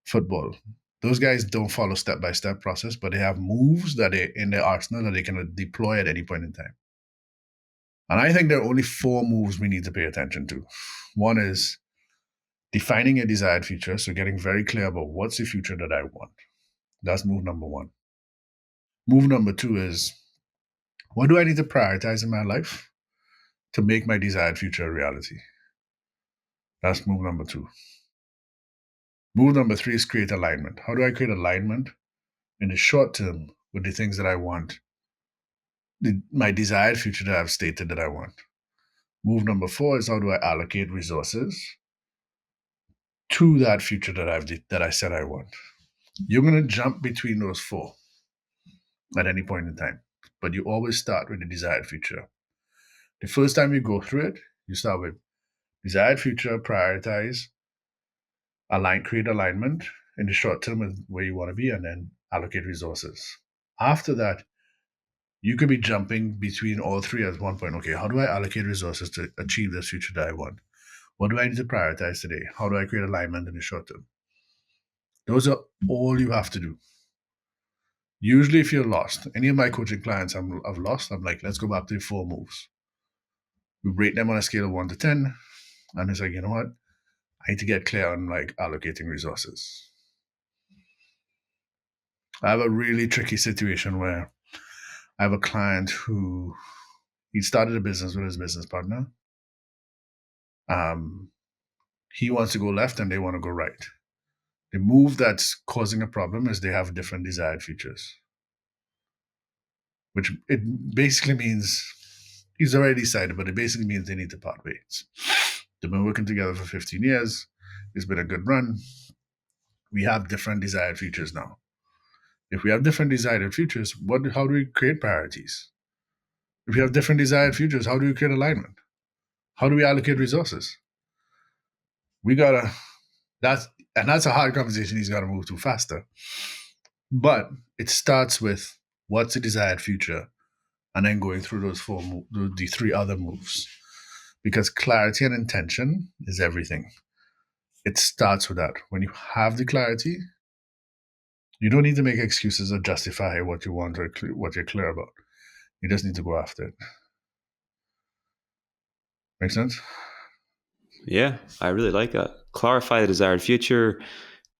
football. Those guys don't follow step-by-step process, but they have moves that they in their arsenal that they can deploy at any point in time. And I think there are only four moves we need to pay attention to. One is defining a desired future, so getting very clear about what's the future that I want. That's move number one. Move number two is what do I need to prioritize in my life to make my desired future a reality? That's move number two. Move number three is create alignment. How do I create alignment in the short term with the things that I want, my desired future that I've stated that I want? Move number four is how do I allocate resources to that future that I said I want? You're going to jump between those four at any point in time, but you always start with the desired future. The first time you go through it, you start with desired future, prioritize, create alignment in the short term with where you want to be, and then allocate resources. After that, you could be jumping between all three at one point. Okay, how do I allocate resources to achieve this future that I want? What do I need to prioritize today? How do I create alignment in the short term? Those are all you have to do. Usually, if you're lost, any of my coaching clients I've lost, I'm like, let's go back to the four moves. We rate them on a scale of 1 to 10. And it's like, you know what? I need to get clear on like allocating resources. I have a really tricky situation where I have a client who he started a business with his business partner. He wants to go left and they want to go right. The move that's causing a problem is they have different desired futures, which it basically means he's already decided, but it basically means they need to part ways. They've been working together for 15 years. It's been a good run. We have different desired futures now. If we have different desired futures, how do we create priorities? If we have different desired futures, how do we create alignment? How do we allocate resources? We gotta that's a hard conversation he's gotta move to faster. But it starts with what's the desired future, and then going through the three other moves. Because clarity and intention is everything. It starts with that. When you have the clarity, you don't need to make excuses or justify what you want or what you're clear about. You just need to go after it. Make sense? Yeah, I really like that. Clarify the desired future,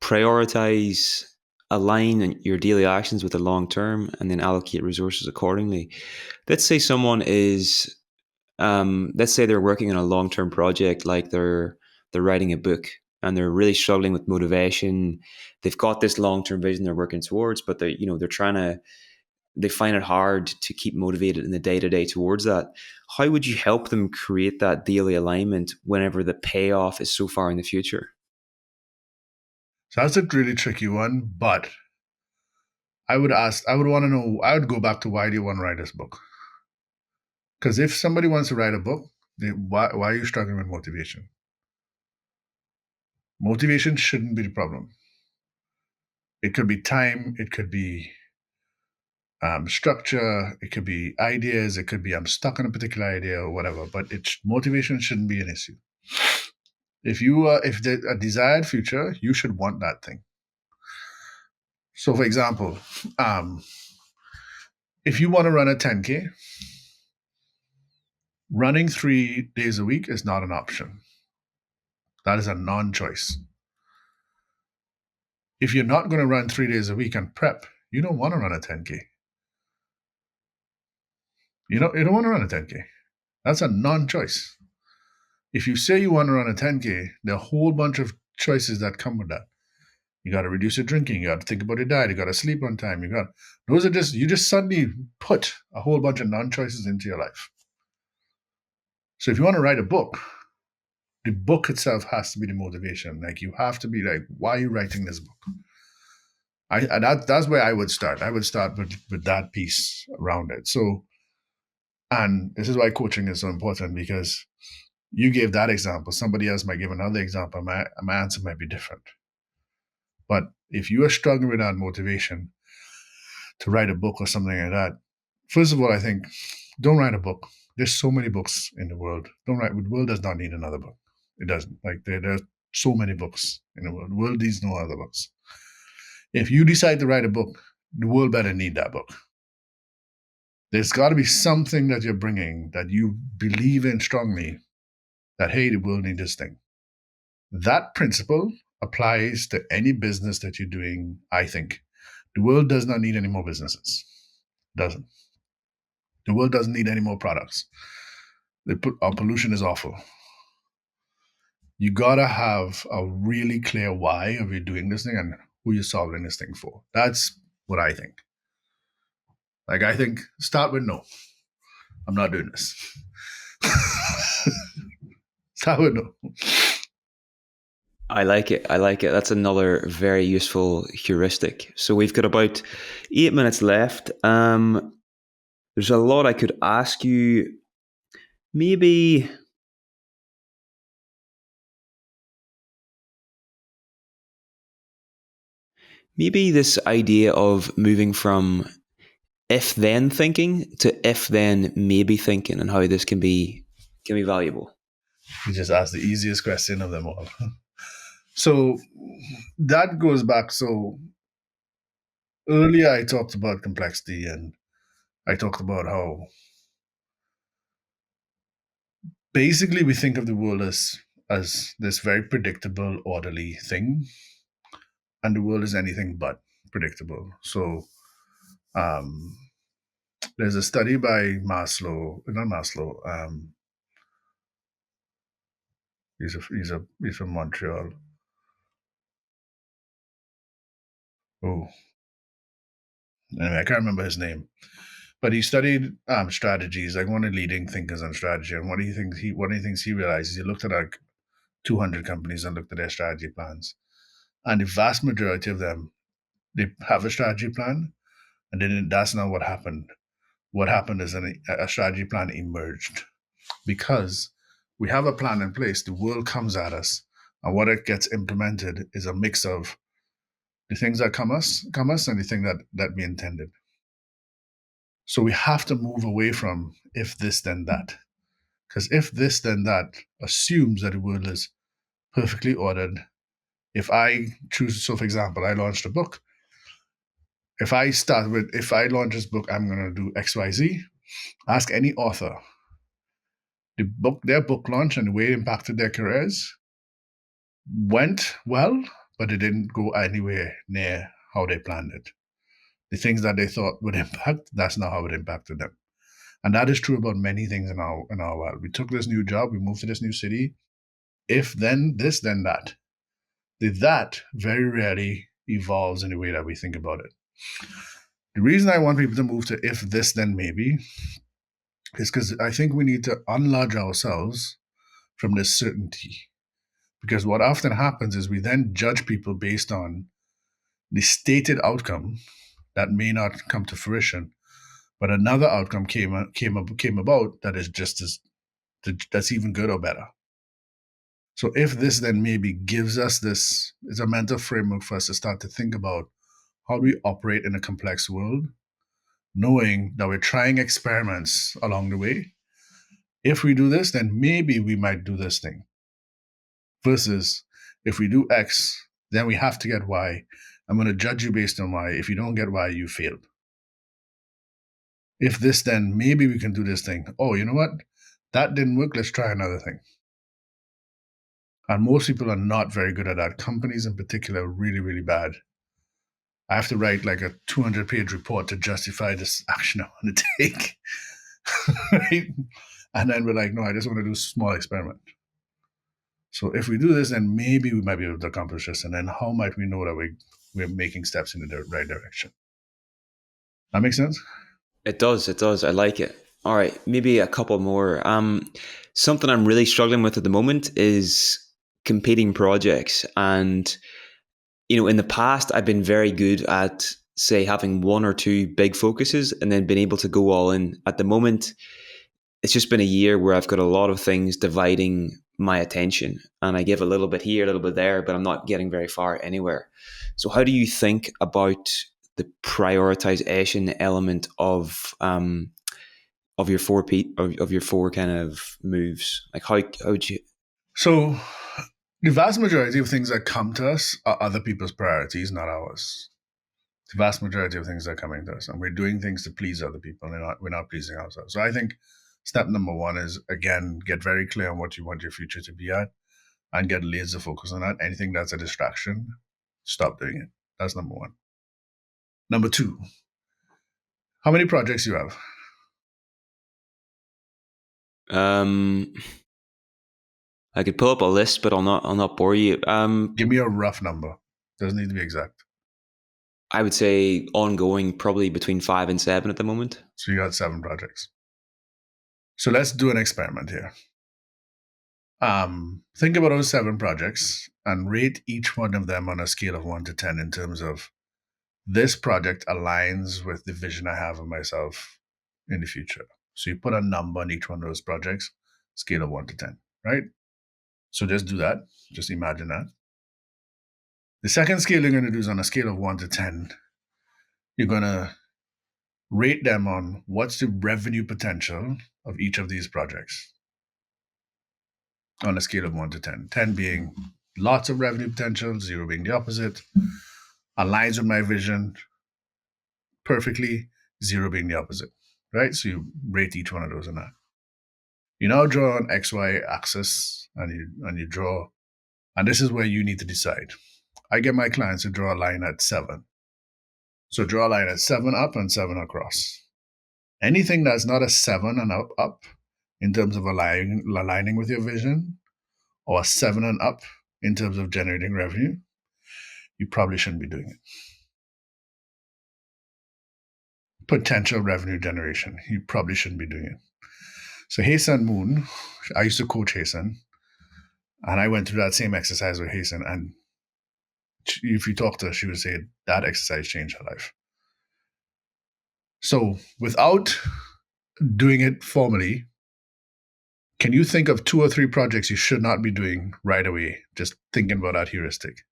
prioritize, align your daily actions with the long term, and then allocate resources accordingly. Let's say someone is, let's say they're working on a long term project, like they're writing a book, and they're really struggling with motivation. They've got this long term vision they're working towards, but they're trying to they find it hard to keep motivated in the day to day towards that. How would you help them create that daily alignment whenever the payoff is so far in the future? So that's a really tricky one, but I would want to know, I would go back to why do you want to write this book? Because if somebody wants to write a book, why are you struggling with motivation? Motivation shouldn't be the problem. It could be time, it could be structure, it could be ideas, it could be I'm stuck on a particular idea or whatever. But motivation shouldn't be an issue. If there's a desired future, you should want that thing. So, for example, if you want to run a 10K, running 3 days a week is not an option. That is a non-choice. If you're not going to run 3 days a week and prep, you don't want to run a 10K. You don't want to run a 10K. That's a non-choice. If you say you want to run a 10K, there are a whole bunch of choices that come with that. You got to reduce your drinking. You got to think about your diet. You got to sleep on time. You just suddenly put a whole bunch of non-choices into your life. So if you want to write a book, the book itself has to be the motivation. Like you have to be like, why are you writing this book? That's where I would start. I would start with that piece around it. So, and this is why coaching is so important because you gave that example. Somebody else might give another example. My answer might be different. But if you are struggling with that motivation to write a book or something like that, first of all, I think don't write a book. There's so many books in the world. Don't write. The world does not need another book. It doesn't. Like there are so many books in the world. The world needs no other books. If you decide to write a book, the world better need that book. There's got to be something that you're bringing that you believe in strongly, that, hey, the world needs this thing. That principle applies to any business that you're doing, I think. The world does not need any more businesses. Doesn't. The world doesn't need any more products. Our pollution is awful. You gotta have a really clear why of you doing this thing and who you're solving this thing for. That's what I think. Like, I think start with no. I'm not doing this. Start with no. I like it. I like it. That's another very useful heuristic. So we've got about 8 minutes left. There's a lot I could ask you. Maybe, maybe this idea of moving from if then thinking to if then maybe thinking, and how this can be valuable. You just asked the easiest question of them all. So that goes back. So earlier I talked about complexity, and I talked about how basically we think of the world as this very predictable, orderly thing, and the world is anything but predictable. So um, there's a study by Maslow, not Maslow. He's from Montreal. Oh, anyway, I can't remember his name, but he studied strategies, like one of the leading thinkers on strategy. And one of the things he realized is he looked at like 200 companies and looked at their strategy plans, and the vast majority of them, they have a strategy plan, and then that's not what happened. What happened is a strategy plan emerged because we have a plan in place. The world comes at us, and what it gets implemented is a mix of the things that come us, and the thing that we intended. So we have to move away from if this then that, because if this then that assumes that the world is perfectly ordered. If I choose, so for example, I launched a book. If I launch this book, I'm going to do X, Y, Z. Ask any author their book launch and the way it impacted their careers went well, but it didn't go anywhere near how they planned it. The things that they thought would impact, that's not how it impacted them. And that is true about many things in our world. We took this new job, we moved to this new city. If then this, then that. The that very rarely evolves in the way that we think about it. The reason I want people to move to if this, then maybe is because I think we need to unlodge ourselves from this certainty. Because what often happens is we then judge people based on the stated outcome that may not come to fruition, but another outcome came about that is just as that's even good or better. So if this then maybe gives us this, it's a mental framework for us to start to think about how do we operate in a complex world, knowing that we're trying experiments along the way. If we do this, then maybe we might do this thing. Versus if we do X, then we have to get Y. I'm going to judge you based on Y. If you don't get Y, you failed. If this, then maybe we can do this thing. Oh, you know what? That didn't work. Let's try another thing. And most people are not very good at that. Companies in particular are really, really bad. I have to write like a 200-page report to justify this action I want to take. Right? And then we're like, no, I just want to do a small experiment. So if we do this, then maybe we might be able to accomplish this. And then how might we know that we're making steps in the right direction? That makes sense? It does. It does. I like it. All right, maybe a couple more. Something I'm really struggling with at the moment is competing projects, and in the past, I've been very good at, say, having one or two big focuses and then being able to go all in. At the moment, it's just been a year where I've got a lot of things dividing my attention, and I give a little bit here, a little bit there, but I'm not getting very far anywhere. So how do you think about the prioritization element of your of your four kind of moves? Like how would you? So the vast majority of things that come to us are other people's priorities, not ours. The vast majority of things are coming to us, and we're doing things to please other people, and we're not pleasing ourselves. So I think step number one is, again, get very clear on what you want your future to be at, and get laser focus on that. Anything that's a distraction, stop doing it. That's number one. Number two, how many projects you have? Um, I could pull up a list, but I'll not bore you. Give me a rough number. Doesn't need to be exact. I would say ongoing, probably between 5 and 7 at the moment. So you got 7 projects. So let's do an experiment here. Think about those 7 projects and rate each one of them on a scale of 1 to 10 in terms of this project aligns with the vision I have of myself in the future. So you put a number on each one of those projects, scale of 1 to 10, right? So just do that. Just imagine that. The second scale you're going to do is on a scale of 1 to 10. You're going to rate them on what's the revenue potential of each of these projects on a scale of 1 to 10. 10 being lots of revenue potential, 0 being the opposite, aligns with my vision perfectly, 0 being the opposite, right? So you rate each one of those on that. You now draw an XY axis and you draw, and this is where you need to decide. I get my clients to draw a line at 7. So draw a line at 7 up and 7 across. Anything that's not a 7 and up in terms of aligning with your vision, or a 7 and up in terms of generating revenue, you probably shouldn't be doing it. Potential revenue generation, you probably shouldn't be doing it. So Hasan Moon, I used to coach Hasan, and I went through that same exercise with Hasan, and if you talk to her, she would say that exercise changed her life. So without doing it formally, can you think of 2 or 3 projects you should not be doing right away, just thinking about that heuristic?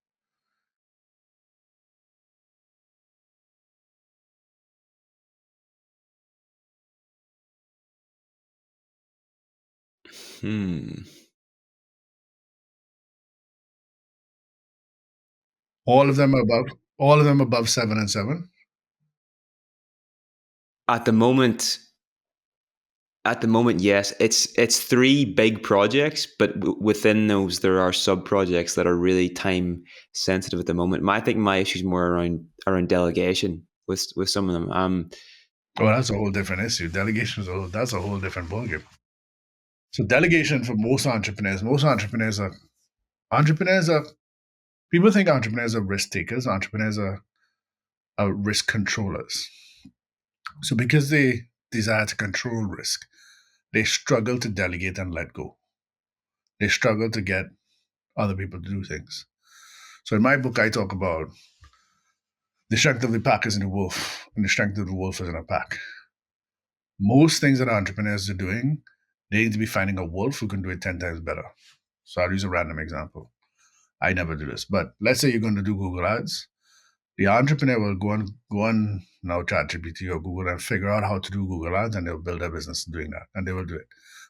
Hmm. All of them above 7 and 7? At the moment, yes, it's 3 big projects, but within those there are sub projects that are really time sensitive at the moment. I think my issue is more around delegation with some of them. Oh, that's a whole different issue. Delegation that's a whole different ballgame. So delegation for most entrepreneurs are people think entrepreneurs are risk takers. Entrepreneurs are risk controllers. So because they desire to control risk, they struggle to delegate and let go. They struggle to get other people to do things. So in my book, I talk about the strength of the pack is in the wolf, and the strength of the wolf is in a pack. Most things that entrepreneurs are doing, they need to be finding a wolf who can do it 10 times better. So I'll use a random example. I never do this, but let's say you're going to do Google Ads. The entrepreneur will go on now ChatGPT or Google and figure out how to do Google Ads, and they'll build a business doing that, and they will do it.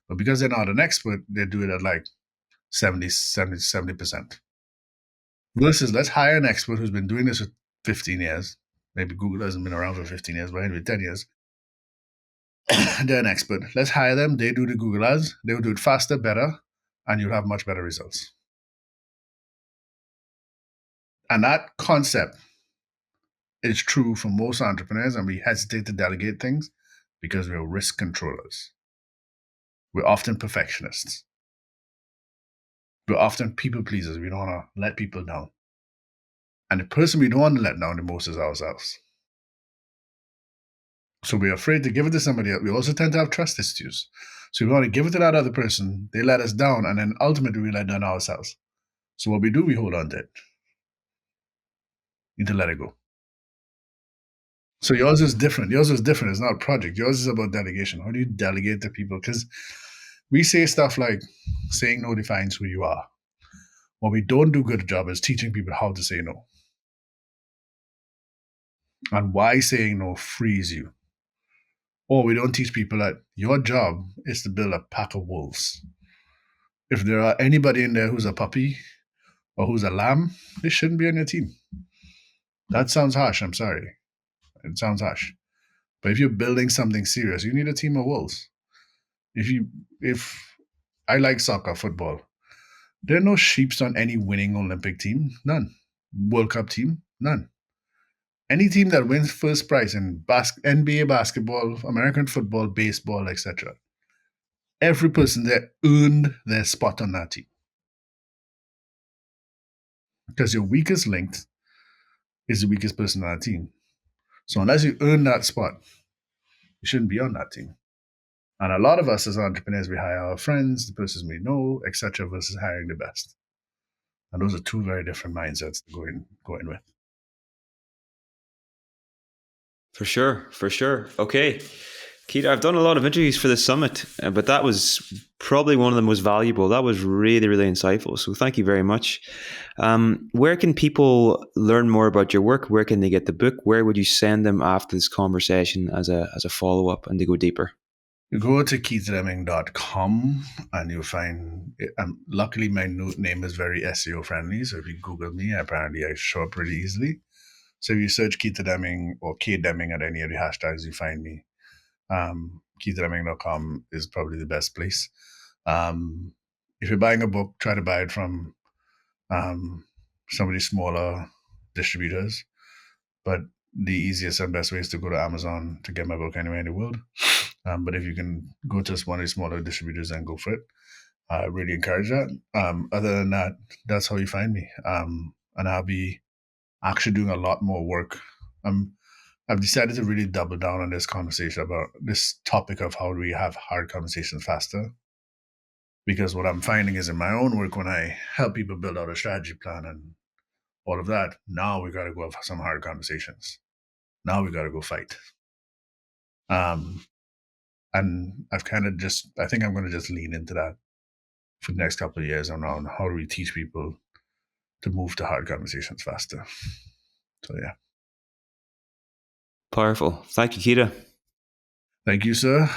But because they're not an expert, they do it at like 70%. Versus let's hire an expert who's been doing this for 15 years. Maybe Google hasn't been around for 15 years, but anyway, 10 years. They're an expert. Let's hire them. They do the Google Ads. They will do it faster, better, and you'll have much better results. And that concept is true for most entrepreneurs, and we hesitate to delegate things because we're risk controllers. We're often perfectionists. We're often people pleasers. We don't want to let people down. And the person we don't want to let down the most is ourselves. So we're afraid to give it to somebody else. We also tend to have trust issues. So we want to give it to that other person. They let us down, and then ultimately we let down ourselves. So what we do, we hold on to it. You need to let it go. So yours is different. Yours is different. It's not a project. Yours is about delegation. How do you delegate to people? Because we say stuff like saying no defines who you are. What we don't do a good job is teaching people how to say no. And why saying no frees you. Or we don't teach people that your job is to build a pack of wolves. If there are anybody in there who's a puppy or who's a lamb, they shouldn't be on your team. That sounds harsh, I'm sorry. It sounds harsh. But if you're building something serious, you need a team of wolves. If I like soccer, football, there are no sheeps on any winning Olympic team. None. World Cup team. None. Any team that wins first prize in NBA basketball, American football, baseball, etc., every person there earned their spot on that team. Because your weakest link is the weakest person on that team. So unless you earn that spot, you shouldn't be on that team. And a lot of us as entrepreneurs, we hire our friends, the persons we know, etc., versus hiring the best. And those are two very different mindsets to go in with. For sure, for sure. Okay. Keita, I've done a lot of interviews for the summit, but that was probably one of the most valuable. That was really, really insightful. So thank you very much. Where can people learn more about your work? Where can they get the book? Where would you send them after this conversation as a follow up and to go deeper? You go to keitademming.com and you'll find, luckily my name is very SEO friendly. So if you Google me, apparently I show up pretty easily. So if you search Keita Demming or K Demming at any of the hashtags, you find me. keitademming.com is probably the best place. If you're buying a book, try to buy it from some of the smaller distributors. But the easiest and best way is to go to Amazon to get my book anywhere in the world. But if you can go to one of the smaller distributors and go for it, I really encourage that. Other than that, that's how you find me. And I'll be actually doing a lot more work. I've decided to really double down on this conversation about this topic of how do we have hard conversations faster. Because what I'm finding is in my own work, when I help people build out a strategy plan and all of that, now we got to go have some hard conversations. Now we got to go fight. And I've kind of I think I'm going to just lean into that for the next couple of years around how do we teach people to move to hard conversations faster. So, yeah. Powerful. Thank you, Keita. Thank you, sir.